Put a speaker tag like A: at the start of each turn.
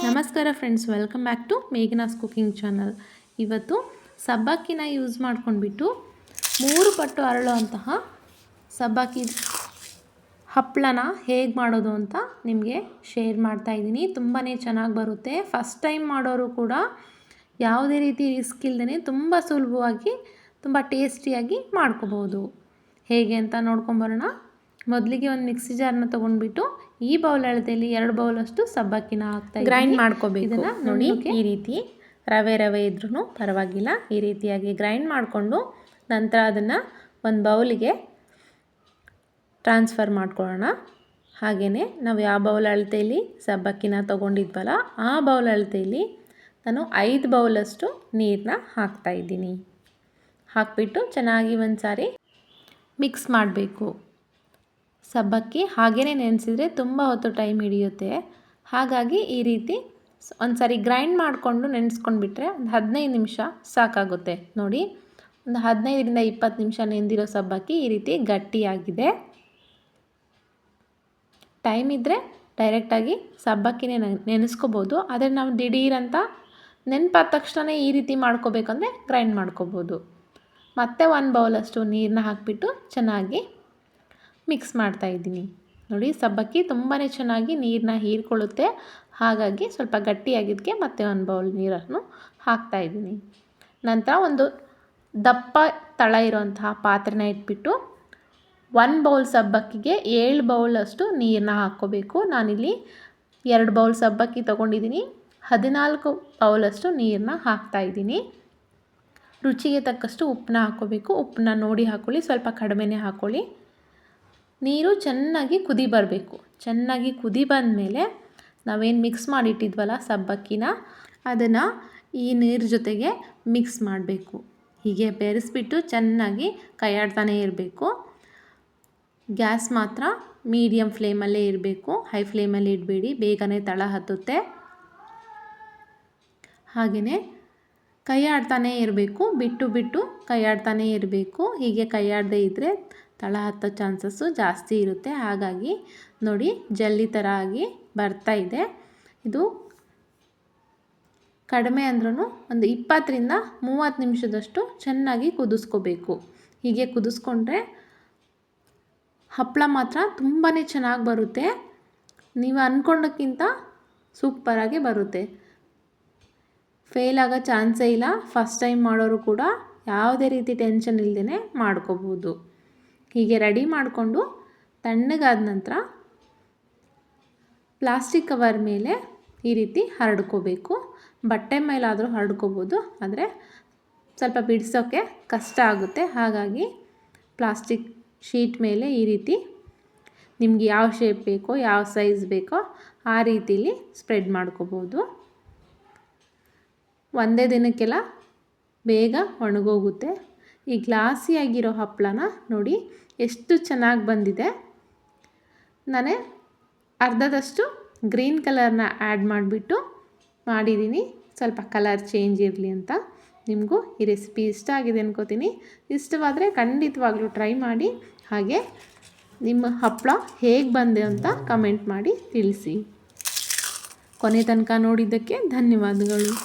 A: ನಮಸ್ಕಾರ friends, welcome back to Meghana's cooking channel. ಇವತ್ತು ಸಬ್ಬಕ್ಕಿನ ಯೂಸ್ ಮಾಡ್ಕೊಂಡ್ಬಿಟ್ಟು 3 ಪಟ್ಟು ಅರಳುವಂತಹ ಸಬ್ಬಕ್ಕಿ ಹಪ್ಪಳನ ಹೇಗೆ ಮಾಡೋದು ಅಂತ ನಿಮಗೆ ಶೇರ್ ಮಾಡ್ತಾ ಇದ್ದೀನಿ. ತುಂಬಾ ಚೆನ್ನಾಗಿ ಬರುತ್ತೆ. ಫಸ್ಟ್ ಟೈಮ್ ಮಾಡೋರು ಕೂಡ ಯಾವುದೇ ರೀತಿ ರಿಸ್ಕ್ ಇಲ್ಲದೇ ತುಂಬ ಸುಲಭವಾಗಿ ತುಂಬ ಟೇಸ್ಟಿಯಾಗಿ ಮಾಡ್ಕೋಬೋದು. ಹೇಗೆ ಅಂತ ನೋಡ್ಕೊಂಬರೋಣ. ಮೊದಲಿಗೆ ಒಂದು ಮಿಕ್ಸಿ ಜಾರ್ನ ತೊಗೊಂಡ್ಬಿಟ್ಟು ಈ ಬೌಲ್ ಅಳತೆಯಲ್ಲಿ 2 ಬೌಲಷ್ಟು ಸಬ್ಬಕ್ಕಿನ ಹಾಕ್ತಾ ಗ್ರೈಂಡ್ ಮಾಡ್ಕೋಬೇಕು. ಇದನ್ನು ನೋಡಿ, ಈ ರೀತಿ ರವೆ ಇದ್ರೂ ಪರವಾಗಿಲ್ಲ. ಈ ರೀತಿಯಾಗಿ ಗ್ರೈಂಡ್ ಮಾಡಿಕೊಂಡು ನಂತರ ಅದನ್ನು ಒಂದು ಬೌಲಿಗೆ ಟ್ರಾನ್ಸ್ಫರ್ ಮಾಡ್ಕೊಳ್ಳೋಣ. ಹಾಗೆಯೇ ನಾವು ಯಾವ ಬೌಲ್ ಅಳತೆಯಲ್ಲಿ ಸಬ್ಬಕ್ಕಿನ ತೊಗೊಂಡಿದ್ವಲ್ಲ ಆ ಬೌಲ್ ಅಳತೆಯಲ್ಲಿ ನಾನು 5 ಬೌಲಷ್ಟು ನೀರನ್ನ ಹಾಕ್ತಾಯಿದ್ದೀನಿ. ಹಾಕಿಬಿಟ್ಟು ಚೆನ್ನಾಗಿ ಒಂದು ಸಾರಿ ಮಿಕ್ಸ್ ಮಾಡಬೇಕು. ಸಬ್ಬಕ್ಕಿ ಹಾಗೇ ನೆನೆಸಿದರೆ ತುಂಬ ಹೊತ್ತು ಟೈಮ್ ಹಿಡಿಯುತ್ತೆ. ಹಾಗಾಗಿ ಈ ರೀತಿ ಒಂದು ಸಾರಿ ಗ್ರೈಂಡ್ ಮಾಡಿಕೊಂಡು ನೆನೆಸ್ಕೊಂಡ್ಬಿಟ್ರೆ ಒಂದು 15 ನಿಮಿಷ ಸಾಕಾಗುತ್ತೆ. ನೋಡಿ, ಒಂದು 15ರಿಂದ 20 ನಿಮಿಷ ನೆಂದಿರೋ ಸಬ್ಬಕ್ಕಿ ಈ ರೀತಿ ಗಟ್ಟಿಯಾಗಿದೆ. ಟೈಮ್ ಇದ್ದರೆ ಡೈರೆಕ್ಟಾಗಿ ಸಬ್ಬಕ್ಕಿನೇ ನೆನೆಸ್ಕೋಬೋದು. ಆದರೆ ನಾವು ದಿಢೀರಂತ ನೆನಪಾದ ತಕ್ಷಣ ಈ ರೀತಿ ಮಾಡ್ಕೋಬೇಕಂದ್ರೆ ಗ್ರೈಂಡ್ ಮಾಡ್ಕೋಬೋದು. ಮತ್ತೆ 1 ಬೌಲಷ್ಟು ನೀರನ್ನ ಹಾಕಿಬಿಟ್ಟು ಚೆನ್ನಾಗಿ ಮಿಕ್ಸ್ ಮಾಡ್ತಾಯಿದ್ದೀನಿ. ನೋಡಿ, ಸಬ್ಬಕ್ಕಿ ತುಂಬಾ ಚೆನ್ನಾಗಿ ನೀರನ್ನ ಹೀರ್ಕೊಳ್ಳುತ್ತೆ. ಹಾಗಾಗಿ ಸ್ವಲ್ಪ ಗಟ್ಟಿಯಾಗಿದ್ದಕ್ಕೆ ಮತ್ತೆ 1 ಬೌಲ್ ನೀರನ್ನು ಹಾಕ್ತಾಯಿದ್ದೀನಿ. ನಂತರ ಒಂದು ದಪ್ಪ ತಳ ಇರೋಂತಹ ಪಾತ್ರೆನ ಇಟ್ಬಿಟ್ಟು 1 ಬೌಲ್ ಸಬ್ಬಕ್ಕಿಗೆ 7 ಬೌಲಷ್ಟು ನೀರನ್ನ ಹಾಕ್ಕೋಬೇಕು. ನಾನಿಲ್ಲಿ 2 ಬೌಲ್ ಸಬ್ಬಕ್ಕಿ ತೊಗೊಂಡಿದ್ದೀನಿ. 14 ಬೌಲಷ್ಟು ನೀರನ್ನ ಹಾಕ್ತಾಯಿದ್ದೀನಿ. ರುಚಿಗೆ ತಕ್ಕಷ್ಟು ಉಪ್ಪನ್ನ ಹಾಕ್ಕೋಬೇಕು. ಉಪ್ಪನ್ನ ನೋಡಿ ಹಾಕ್ಕೊಳ್ಳಿ, ಸ್ವಲ್ಪ ಕಡಿಮೆನೇ ಹಾಕ್ಕೊಳ್ಳಿ. ನೀರು ಚೆನ್ನಾಗಿ ಕುದಿ ಬರಬೇಕು. ಚೆನ್ನಾಗಿ ಕುದಿ ಬಂದಮೇಲೆ ನಾವೇನು ಮಿಕ್ಸ್ ಮಾಡಿಟ್ಟಿದ್ವಲ್ಲ ಸಬ್ಬಕ್ಕಿನ, ಅದನ್ನು ಈ ನೀರು ಜೊತೆಗೆ ಮಿಕ್ಸ್ ಮಾಡಬೇಕು. ಹೀಗೆ ಬೆರೆಸ್ಬಿಟ್ಟು ಚೆನ್ನಾಗಿ ಕೈಯಾಡ್ತಾನೇ ಇರಬೇಕು. ಗ್ಯಾಸ್ ಮಾತ್ರ ಮೀಡಿಯಮ್ ಫ್ಲೇಮಲ್ಲೇ ಇರಬೇಕು. ಹೈ ಫ್ಲೇಮಲ್ಲಿ ಇಡಬೇಡಿ, ಬೇಗನೆ ತಳ ಹತ್ತುತ್ತೆ. ಹಾಗೆಯೇ ಕೈಯಾಡ್ತಾನೇ ಇರಬೇಕು, ಬಿಟ್ಟು ಕೈಯಾಡ್ತಾನೇ ಇರಬೇಕು. ಹೀಗೆ ಕೈಯಾಡದೇ ಇದ್ದರೆ ತಳ ಹತ್ತೋ ಚಾನ್ಸಸ್ಸು ಜಾಸ್ತಿ ಇರುತ್ತೆ. ಹಾಗಾಗಿ ನೋಡಿ, ಜಲ್ಲಿ ಥರ ಆಗಿ ಬರ್ತಾ ಇದೆ. ಇದು ಕಡಿಮೆ ಅಂದ್ರೂ ಒಂದು 20ರಿಂದ 30 ನಿಮಿಷದಷ್ಟು ಚೆನ್ನಾಗಿ ಕುದಿಸ್ಕೋಬೇಕು. ಹೀಗೆ ಕುದಿಸ್ಕೊಂಡ್ರೆ ಹಪ್ಪಳ ಮಾತ್ರ ತುಂಬಾ ಚೆನ್ನಾಗಿ ಬರುತ್ತೆ. ನೀವು ಅಂದ್ಕೊಂಡಕ್ಕಿಂತ ಸೂಪರಾಗಿ ಬರುತ್ತೆ. ಫೇಲ್ ಆಗೋ ಚಾನ್ಸೇ ಇಲ್ಲ. ಫಸ್ಟ್ ಟೈಮ್ ಮಾಡೋರು ಕೂಡ ಯಾವುದೇ ರೀತಿ ಟೆನ್ಷನ್ ಇಲ್ಲದೇ ಮಾಡ್ಕೋಬೋದು. ಹೀಗೆ ರೆಡಿ ಮಾಡಿಕೊಂಡು ತಣ್ಣಗಾದ ನಂತರ ಪ್ಲಾಸ್ಟಿಕ್ ಕವರ್ ಮೇಲೆ ಈ ರೀತಿ ಹರಡ್ಕೋಬೇಕು. ಬಟ್ಟೆ ಮೇಲಾದರೂ ಹರಡ್ಕೋಬೋದು, ಆದರೆ ಸ್ವಲ್ಪ ಬಿಡಿಸೋಕ್ಕೆ ಕಷ್ಟ ಆಗುತ್ತೆ. ಹಾಗಾಗಿ ಪ್ಲಾಸ್ಟಿಕ್ ಶೀಟ್ ಮೇಲೆ ಈ ರೀತಿ ನಿಮ್ಗೆ ಯಾವ ಶೇಪ್ ಬೇಕೋ, ಯಾವ ಸೈಜ್ ಬೇಕೋ ಆ ರೀತಿಲಿ ಸ್ಪ್ರೆಡ್ ಮಾಡ್ಕೋಬೋದು. ಒಂದೇ ದಿನಕ್ಕೆಲ್ಲ ಬೇಗ ಒಣಗೋಗುತ್ತೆ. ಈ ಗ್ಲಾಸಿಯಾಗಿರೋ ಹಪ್ಪಳನ ನೋಡಿ ಎಷ್ಟು ಚೆನ್ನಾಗಿ ಬಂದಿದೆ. ನಾನು ಅರ್ಧದಷ್ಟು ಗ್ರೀನ್ ಕಲರ್ನ ಆ್ಯಡ್ ಮಾಡಿಬಿಟ್ಟು ಮಾಡಿದ್ದೀನಿ, ಸ್ವಲ್ಪ ಕಲರ್ ಚೇಂಜ್ ಇರಲಿ ಅಂತ. ನಿಮಗೂ ಈ ರೆಸಿಪಿ ಇಷ್ಟ ಆಗಿದೆ ಅನ್ಕೋತೀನಿ. ಇಷ್ಟವಾದರೆ ಖಂಡಿತವಾಗ್ಲೂ ಟ್ರೈ ಮಾಡಿ. ಹಾಗೆ ನಿಮ್ಮ ಹಪ್ಪಳ ಹೇಗೆ ಬಂದೆ ಅಂತ ಕಮೆಂಟ್ ಮಾಡಿ ತಿಳಿಸಿ. ಕೊನೆ ತನಕ ನೋಡಿದ್ದಕ್ಕೆ ಧನ್ಯವಾದಗಳು.